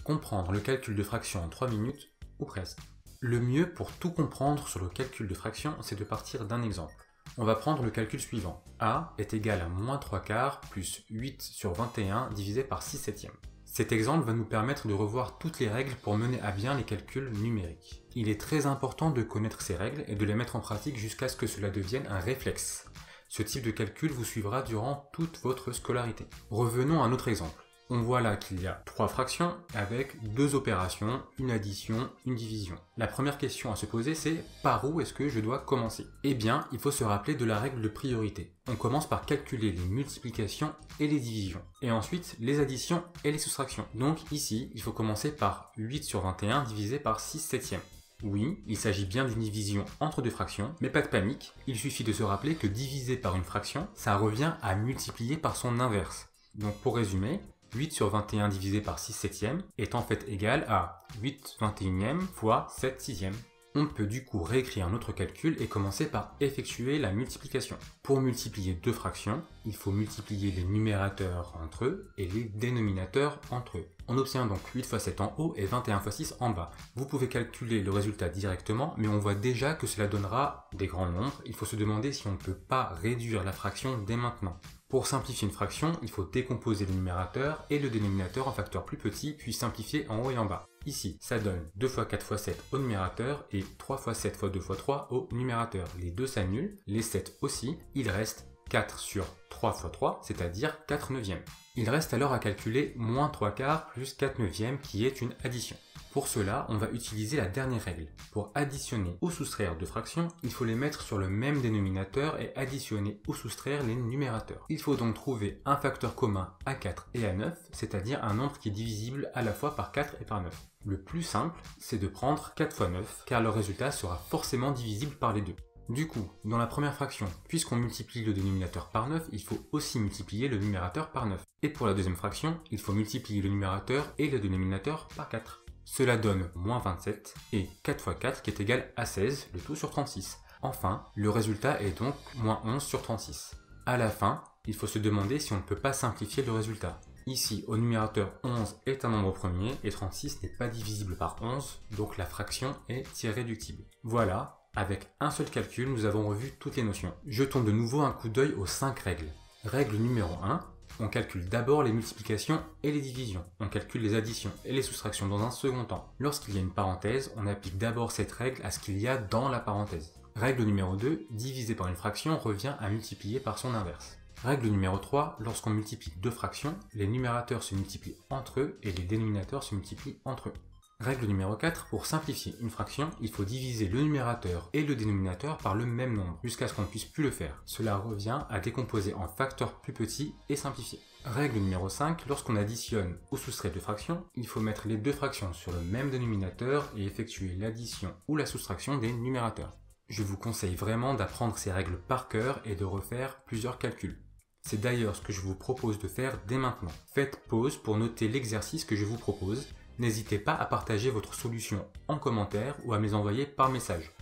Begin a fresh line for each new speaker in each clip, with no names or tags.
comprendre le calcul de fraction en 3 minutes, ou presque. Le mieux pour tout comprendre sur le calcul de fraction, c'est de partir d'un exemple. On va prendre le calcul suivant. A est égal à moins 3 quarts plus 8 sur 21 divisé par 6 septièmes. Cet exemple va nous permettre de revoir toutes les règles pour mener à bien les calculs numériques. Il est très important de connaître ces règles et de les mettre en pratique jusqu'à ce que cela devienne un réflexe. Ce type de calcul vous suivra durant toute votre scolarité. Revenons à un autre exemple. On voit là qu'il y a 3 fractions avec 2 opérations, une addition, une division. La première question à se poser, c'est par où est-ce que je dois commencer? Eh bien, il faut se rappeler de la règle de priorité. On commence par calculer les multiplications et les divisions, et ensuite les additions et les soustractions. Donc ici, il faut commencer par 8 sur 21 divisé par 6 septièmes. Oui, il s'agit bien d'une division entre deux fractions, mais pas de panique, il suffit de se rappeler que diviser par une fraction, ça revient à multiplier par son inverse. Donc pour résumer, 8 sur 21 divisé par 6 septièmes est en fait égal à 8 21e fois 7 sixièmes. On peut du coup réécrire un autre calcul et commencer par effectuer la multiplication. Pour multiplier deux fractions, il faut multiplier les numérateurs entre eux et les dénominateurs entre eux. On obtient donc 8 fois 7 en haut et 21 fois 6 en bas. Vous pouvez calculer le résultat directement, mais on voit déjà que cela donnera des grands nombres. Il faut se demander si on ne peut pas réduire la fraction dès maintenant. Pour simplifier une fraction, il faut décomposer le numérateur et le dénominateur en facteurs plus petits, puis simplifier en haut et en bas. Ici, ça donne 2 fois 4 fois 7 au numérateur et 3 fois 7 fois 2 fois 3 au numérateur. Les deux s'annulent, les 7 aussi, il reste 4 sur 3 fois 3, c'est-à-dire 4 neuvièmes. Il reste alors à calculer moins 3 quarts plus 4 neuvièmes qui est une addition. Pour cela, on va utiliser la dernière règle. Pour additionner ou soustraire deux fractions, il faut les mettre sur le même dénominateur et additionner ou soustraire les numérateurs. Il faut donc trouver un facteur commun à 4 et à 9, c'est-à-dire un nombre qui est divisible à la fois par 4 et par 9. Le plus simple, c'est de prendre 4 fois 9, car le résultat sera forcément divisible par les deux. Du coup, dans la première fraction, puisqu'on multiplie le dénominateur par 9, il faut aussi multiplier le numérateur par 9. Et pour la deuxième fraction, il faut multiplier le numérateur et le dénominateur par 4. Cela donne moins 27 et 4 fois 4 qui est égal à 16, le tout sur 36. Enfin, le résultat est donc moins 11 sur 36. À la fin, il faut se demander si on ne peut pas simplifier le résultat. Ici, au numérateur, 11 est un nombre premier et 36 n'est pas divisible par 11, donc la fraction est irréductible. Voilà, avec un seul calcul, nous avons revu toutes les notions. Jetons de nouveau un coup d'œil aux 5 règles. Règle numéro 1. On calcule d'abord les multiplications et les divisions. On calcule les additions et les soustractions dans un second temps. Lorsqu'il y a une parenthèse, on applique d'abord cette règle à ce qu'il y a dans la parenthèse. Règle numéro 2, diviser par une fraction revient à multiplier par son inverse. Règle numéro 3, lorsqu'on multiplie deux fractions, les numérateurs se multiplient entre eux et les dénominateurs se multiplient entre eux. Règle numéro 4, pour simplifier une fraction, il faut diviser le numérateur et le dénominateur par le même nombre, jusqu'à ce qu'on ne puisse plus le faire. Cela revient à décomposer en facteurs plus petits et simplifier. Règle numéro 5, lorsqu'on additionne ou soustrait deux fractions, il faut mettre les deux fractions sur le même dénominateur et effectuer l'addition ou la soustraction des numérateurs. Je vous conseille vraiment d'apprendre ces règles par cœur et de refaire plusieurs calculs. C'est d'ailleurs ce que je vous propose de faire dès maintenant. Faites pause pour noter l'exercice que je vous propose. N'hésitez pas à partager votre solution en commentaire ou à me les envoyer par message.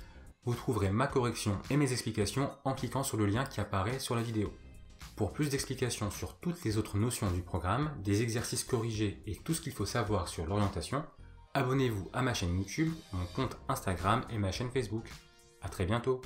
Vous trouverez ma correction et mes explications en cliquant sur le lien qui apparaît sur la vidéo. Pour plus d'explications sur toutes les autres notions du programme, des exercices corrigés et tout ce qu'il faut savoir sur l'orientation, abonnez-vous à ma chaîne YouTube, mon compte Instagram et ma chaîne Facebook. À très bientôt.